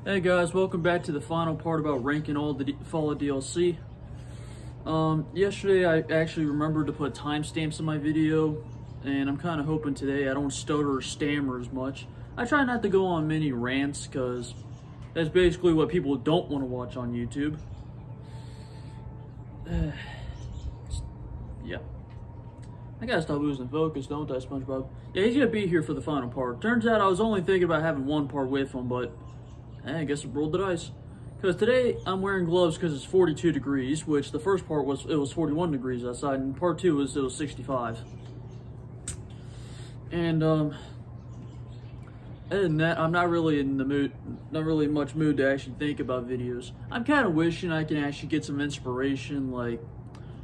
Hey guys, welcome back to the final part about ranking all the Fallout DLC. Yesterday I actually remembered to put timestamps in my video, and I'm kind of hoping today I don't stutter or stammer as much. I try not to go on many rants, because that's basically what people don't want to watch on YouTube. Yeah. I gotta stop losing focus, don't I, SpongeBob? Yeah, he's gonna be here for the final part. Turns out I was only thinking about having one part with him, but I guess I rolled the dice. Because today I'm wearing gloves because it's 42 degrees, which the first part was 41 degrees outside, and part two was 65. And other than that, I'm not really in the mood, not really much mood to actually think about videos. I'm kind of wishing I can actually get some inspiration, like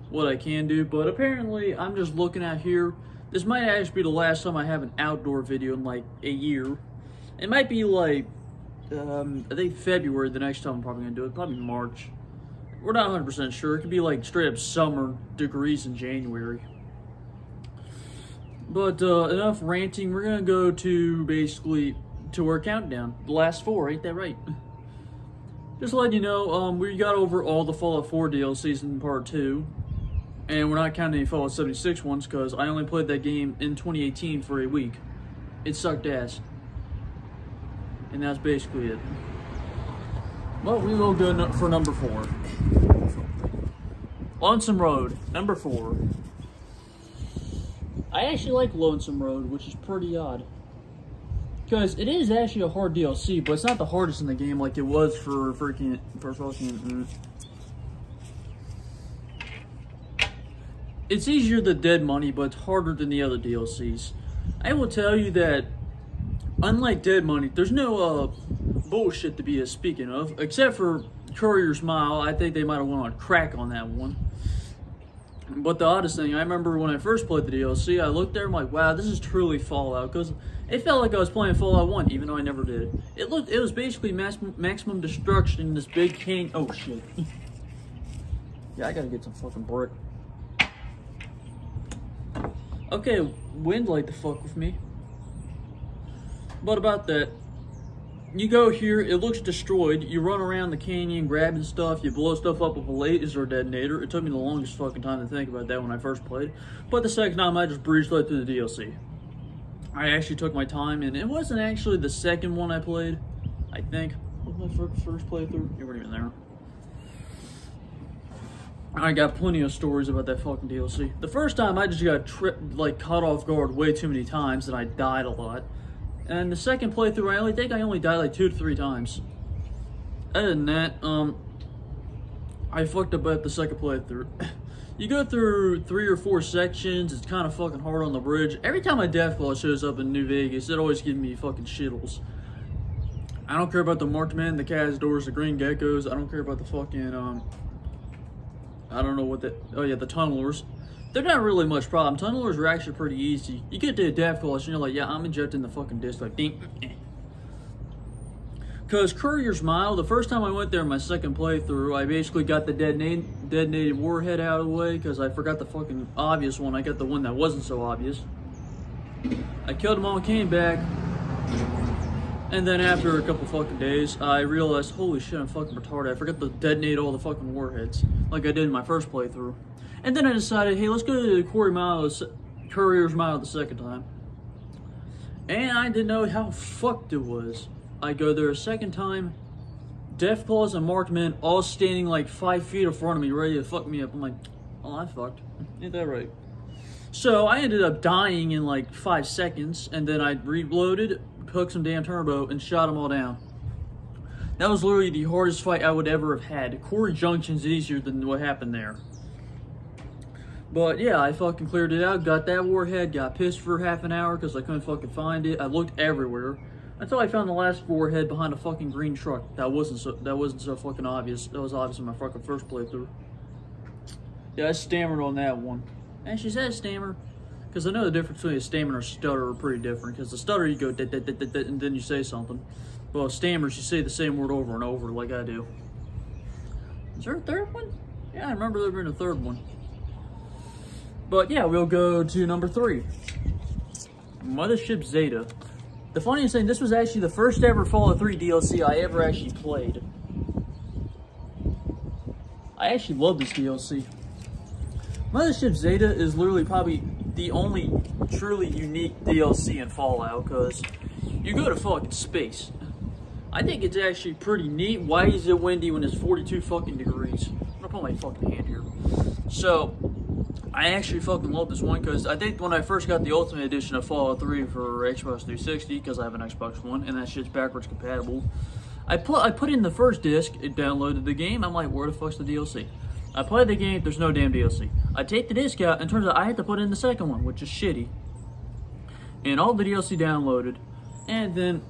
what I can do, but apparently I'm just looking out here. This might actually be the last time I have an outdoor video in like a year. It might be like I think February the next time I'm probably gonna do it, probably March. We're not 100% sure. It could be like straight up summer degrees in January. But enough ranting. We're gonna go to basically to our countdown. The last four, ain't that right? Just letting you know, we got over all the Fallout 4 DLCs in part 2. And we're not counting any Fallout 76 ones because I only played that game in 2018 for a week. It sucked ass. And that's basically it. Well, we will go for number 4. Lonesome Road, number 4. I actually like Lonesome Road, which is pretty odd. Because it is actually a hard DLC, but it's not the hardest in the game like it was for fucking. It's easier than Dead Money, but it's harder than the other DLCs. I will tell you that unlike Dead Money, there's no bullshit to be speaking of, except for Courier's Mile. I think they might have went on crack on that one. But the oddest thing, I remember when I first played the DLC, I looked there and I'm like, wow, this is truly Fallout, because it felt like I was playing Fallout 1, even though I never did. It was basically maximum destruction in this big canyon. Oh shit. Yeah, I gotta get some fucking brick. Okay, wind like the fuck with me. But about that, you go here, it looks destroyed, you run around the canyon grabbing stuff, you blow stuff up with a laser detonator. It took me the longest fucking time to think about that when I first played. But the second time, I just breezed right through the DLC. I actually took my time, and it wasn't actually the second one I played, I think. What was my first playthrough? You weren't even there. I got plenty of stories about that fucking DLC. The first time, I just got caught off guard way too many times, and I died a lot. And the second playthrough, I only died like 2 to 3 times. Other than that, I fucked up at the second playthrough. You go through 3 or 4 sections, it's kind of fucking hard on the bridge. Every time my Deathclaw shows up in New Vegas, it always gives me fucking shittles. I don't care about the marked men, the Cazadors, the green geckos. I don't care about the fucking, I don't know what that, oh yeah, the tunnelers. They're not really much problem. Tunnelers are actually pretty easy. You get to a Deathclaw and you're like, yeah, I'm injecting the fucking disc, like, ding. Because Courier's Mile, the first time I went there in my second playthrough, I basically got the detonated warhead out of the way because I forgot the fucking obvious one. I got the one that wasn't so obvious. I killed them all and came back. And then after a couple fucking days, I realized, holy shit, I'm fucking retarded. I forgot to detonate all the fucking warheads like I did in my first playthrough. And then I decided, hey, let's go to the Courier's Mile the second time. And I didn't know how fucked it was. I go there a second time, Deathclaws and marked men all standing like 5 feet in front of me, ready to fuck me up. I'm like, oh, I'm fucked. Ain't that right? So I ended up dying in like 5 seconds, and then I reloaded, hooked some damn turbo, and shot them all down. That was literally the hardest fight I would ever have had. Quarry Junction's easier than what happened there. But yeah, I fucking cleared it out, got that warhead, got pissed for half an hour because I couldn't fucking find it. I looked everywhere until I found the last warhead behind a fucking green truck. That wasn't so fucking obvious. That was obvious in my fucking first playthrough. Yeah, I stammered on that one. And she said stammer because I know the difference between a stammer and a stutter are pretty different. Because the stutter you go and then you say something. Well, stammers you say the same word over and over like I do. Is there a third one? Yeah, I remember there being a third one. But yeah, we'll go to number 3. Mothership Zeta. The funniest thing, this was actually the first ever Fallout 3 DLC I ever actually played. I actually love this DLC. Mothership Zeta is literally probably the only truly unique DLC in Fallout, because you go to fucking space. I think it's actually pretty neat. Why is it windy when it's 42 fucking degrees? I'm gonna put my fucking hand here. So, I actually fucking love this one, because I think when I first got the Ultimate Edition of Fallout 3 for Xbox 360, because I have an Xbox One, and that shit's backwards compatible, I put in the first disc, it downloaded the game, I'm like, where the fuck's the DLC? I played the game, there's no damn DLC. I take the disc out, and turns out I had to put in the second one, which is shitty. And all the DLC downloaded, and then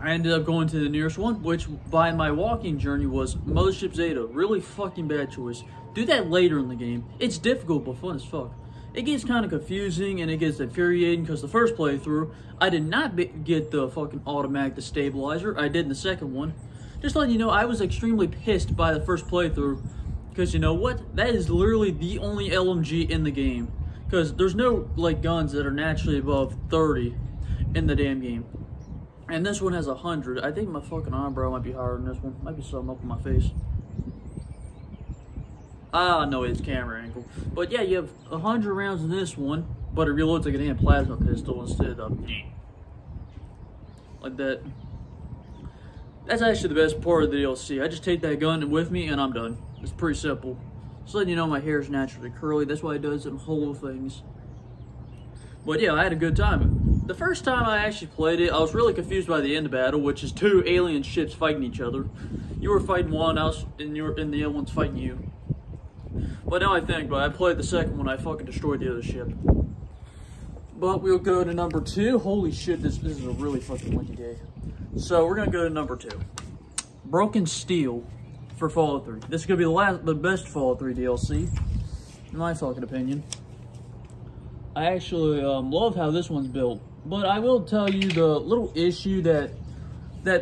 I ended up going to the nearest one, which by my walking journey was Mothership Zeta. Really fucking bad choice. Do that later in the game. It's difficult, but fun as fuck. It gets kind of confusing, and it gets infuriating, because the first playthrough, I did not get the fucking automatic destabilizer. I did in the second one. Just letting you know, I was extremely pissed by the first playthrough, because you know what? That is literally the only LMG in the game. Because there's no, like, guns that are naturally above 30 in the damn game. And this one has 100. I think my fucking eyebrow might be higher than this one. Might be something up on my face. Ah, no, it's camera angle. But yeah, you have 100 rounds in this one, but it reloads like a damn plasma pistol instead of like that. That's actually the best part of the DLC. I just take that gun with me and I'm done. It's pretty simple. Just letting you know my hair is naturally curly. That's why it does some whole things. But yeah, I had a good time. The first time I actually played it, I was really confused by the end of battle, which is 2 alien ships fighting each other. You were fighting one else, and the other one's fighting you. But now I think about it, I played the second one, I fucking destroyed the other ship. But we'll go to number 2. Holy shit, this is a really fucking windy day. So we're gonna go to number 2. Broken Steel for Fallout 3. This is gonna be the best Fallout 3 DLC, in my fucking opinion. I actually love how this one's built. But I will tell you the little issue that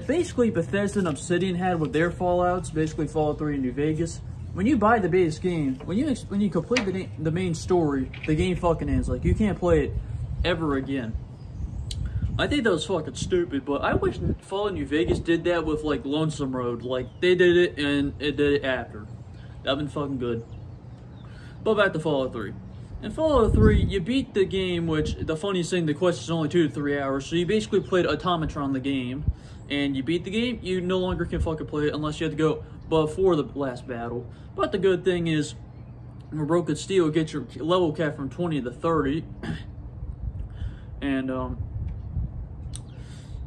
basically Bethesda and Obsidian had with their Fallouts, basically Fallout 3 in New Vegas. When you buy the base game, when you complete the main story, the game fucking ends. Like, you can't play it ever again. I think that was fucking stupid, but I wish Fallout New Vegas did that with, like, Lonesome Road. Like, they did it, and it did it after. That'd been fucking good. But back to Fallout 3. In Fallout 3, you beat the game, which, the funniest thing, the quest is only 2 to 3 hours, so you basically played Automatron the game, and you beat the game, you no longer can fucking play it unless you have to go before the last battle. But the good thing is, with Broken Steel, get your level cap from 20 to 30, and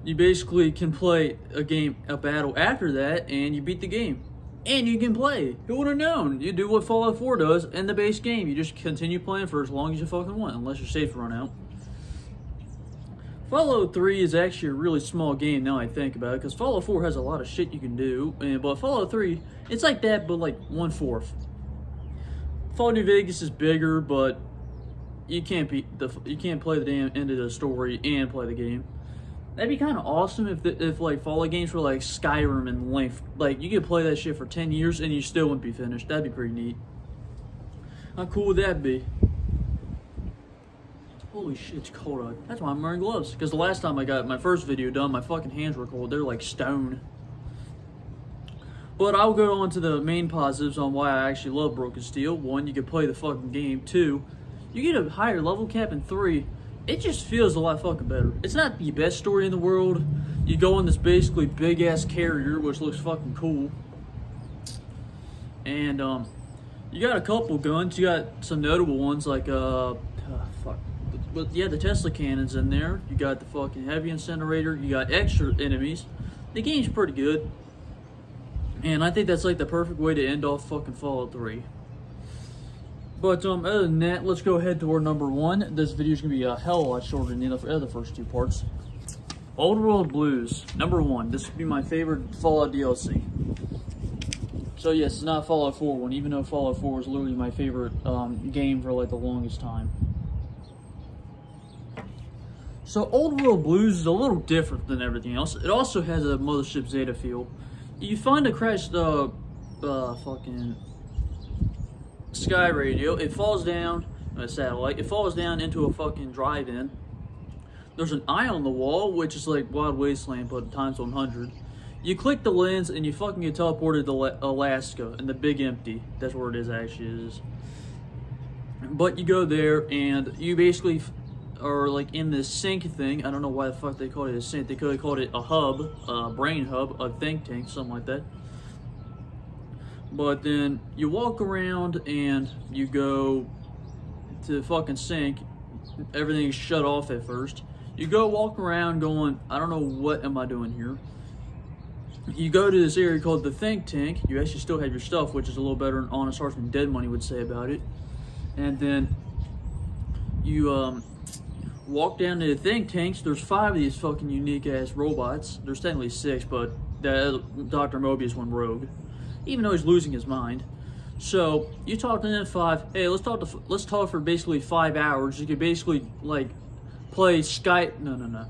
you basically can play a battle after that, and you beat the game. And you can play. Who would have known? You do what Fallout 4 does in the base game. You just continue playing for as long as you fucking want, unless your saves run out. Fallout 3 is actually a really small game now I think about it, because Fallout 4 has a lot of shit you can do, but Fallout 3, it's like that, but like 1/4. Fallout New Vegas is bigger, but you can't play the damn end of the story and play the game. That'd be kind of awesome if like Fallout games were like Skyrim in length. Like, you could play that shit for 10 years and you still wouldn't be finished. That'd be pretty neat. How cool would that be? Holy shit, it's cold out. That's why I'm wearing gloves. Because the last time I got my first video done, my fucking hands were cold. They're like stone. But I'll go on to the main positives on why I actually love Broken Steel. 1, you can play the fucking game. 2, you get a higher level cap. And 3, it just feels a lot fucking better. It's not the best story in the world. You go on this basically big ass carrier, which looks fucking cool. And you got a couple guns. You got some notable ones like But yeah, the Tesla cannon's in there. You got the fucking heavy incinerator. You got extra enemies. The game's pretty good. And I think that's like the perfect way to end off fucking Fallout 3. But other than that, let's go ahead to our number 1. This video's gonna be a hell of a lot shorter than the other first 2 parts. Old World Blues, number 1. This would be my favorite Fallout DLC. So yes, it's not Fallout 4 one, even though Fallout 4 was literally my favorite game for like the longest time. So Old World Blues is a little different than everything else. It also has a Mothership Zeta feel. You find a crashed fucking sky radio. It falls down, a satellite. It falls down into a fucking drive-in. there's an eye on the wall, which is like Wild Wasteland, but times 100. You click the lens and you fucking get teleported to Alaska in the Big Empty. That's where it is actually is. But you go there and you basically are like in this sink thing. I don't know why the fuck they called it a sink. They could have called it a hub, a brain hub, a think tank, something like that. But then you walk around and you go to the fucking sink. Everything's shut off at first. You go walk around going, I don't know what am I doing here. You go to this area called the think tank. You actually still have your stuff, which is a little better than Honest Hearts and Dead Money would say about it. And then you walk down to the think tanks. There's 5 of these fucking unique ass robots. There's technically 6, but Dr. Mobius went rogue, even though he's losing his mind. So you talk to them 5. Hey, let's talk for basically 5 hours. You could basically like play Skype. No.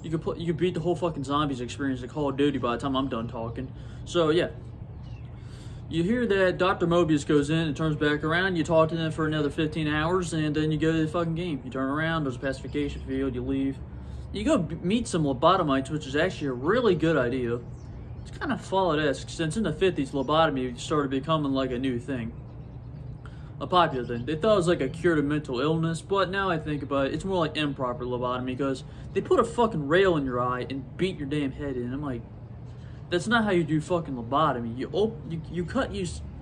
You could beat the whole fucking zombies experience at Call of Duty by the time I'm done talking. So yeah. You hear that Dr. Mobius goes in and turns back around, you talk to them for another 15 hours, and then you go to the fucking game. You turn around, there's a pacification field, you leave. You go meet some lobotomites, which is actually a really good idea. It's kind of Fallout-esque, since in the 50s, lobotomy started becoming like a new thing. A popular thing. They thought it was like a cure to mental illness, but now I think about it, it's more like improper lobotomy, because they put a fucking rail in your eye and beat your damn head in. I'm like, that's not how you do fucking lobotomy. You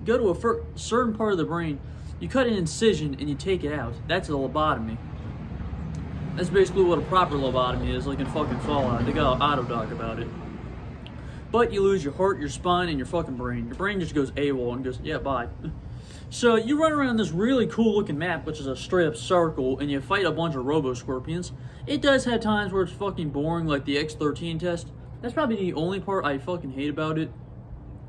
go to a certain part of the brain, you cut an incision and you take it out. That's a lobotomy. That's basically what a proper lobotomy is, like in fucking Fallout. They got an auto-doc about it. But you lose your heart, your spine, and your fucking brain. Your brain just goes AWOL and goes, yeah, bye. So you run around this really cool looking map, which is a straight up circle, and you fight a bunch of robo-scorpions. It does have times where it's fucking boring, like the X-13 test. That's probably the only part I fucking hate about it,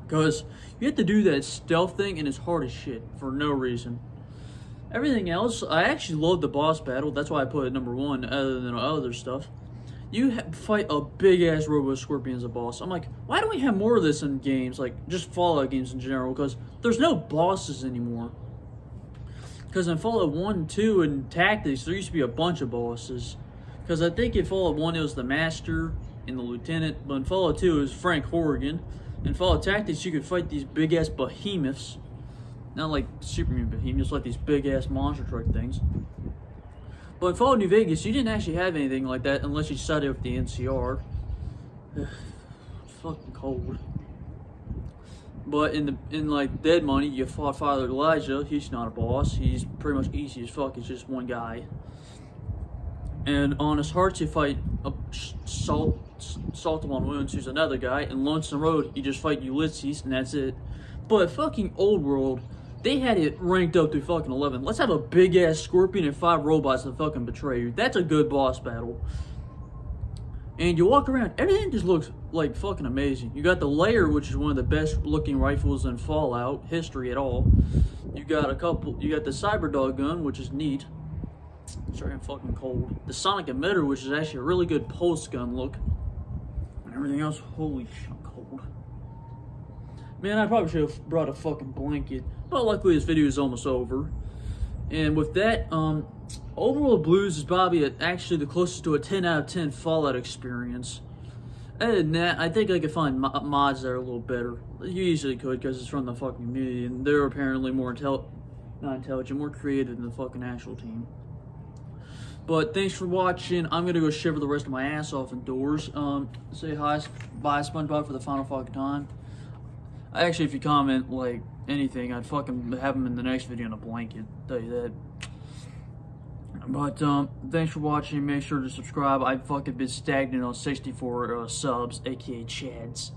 because you have to do that stealth thing and it's hard as shit for no reason. Everything else, I actually love the boss battle. That's why I put it #1 other than other stuff. You fight a big ass Robo Scorpion as a boss. I'm like, why don't we have more of this in games, like just Fallout games in general? Because there's no bosses anymore. Because in Fallout 1, 2, and Tactics, there used to be a bunch of bosses. Because I think in Fallout 1 it was the Master and the Lieutenant, but in Fallout 2 it was Frank Horrigan. In Fallout Tactics you could fight these big ass behemoths, not like Superman behemoths, like these big ass monster truck things. But in Fallout New Vegas you didn't actually have anything like that unless you started with the NCR. It's fucking cold. But in like Dead Money you fought Father Elijah. He's not a boss. He's pretty much easy as fuck. He's just one guy. And Honest Hearts, you fight Salt on Wounds, who's another guy. And Lonesome Road, you just fight Ulysses, and that's it. But fucking Old World, they had it ranked up to fucking 11. Let's have a big ass scorpion and 5 robots that fucking betray you. That's a good boss battle. And you walk around, everything just looks like fucking amazing. You got the Lair, which is one of the best looking rifles in Fallout history at all. You got the Cyberdog gun, which is neat. Sorry, I'm fucking cold. The Sonic Emitter, which is actually a really good pulse gun look. And everything else, holy shit, I'm cold. Man, I probably should have brought a fucking blanket. But luckily this video is almost over. And with that, Overworld Blues is probably actually the closest to a 10 out of 10 Fallout experience. Other than that, I think I could find mods that are a little better. You easily could, because it's from the fucking community, and they're apparently more not intelligent, more creative than the fucking actual team. But thanks for watching. I'm gonna go shiver the rest of my ass off indoors. Say hi, bye SpongeBob for the final fucking time. Actually, if you comment like anything, I'd fucking have them in the next video in a blanket. Tell you that. But thanks for watching. Make sure to subscribe. I've fucking been stagnant on 64 subs, aka Chads.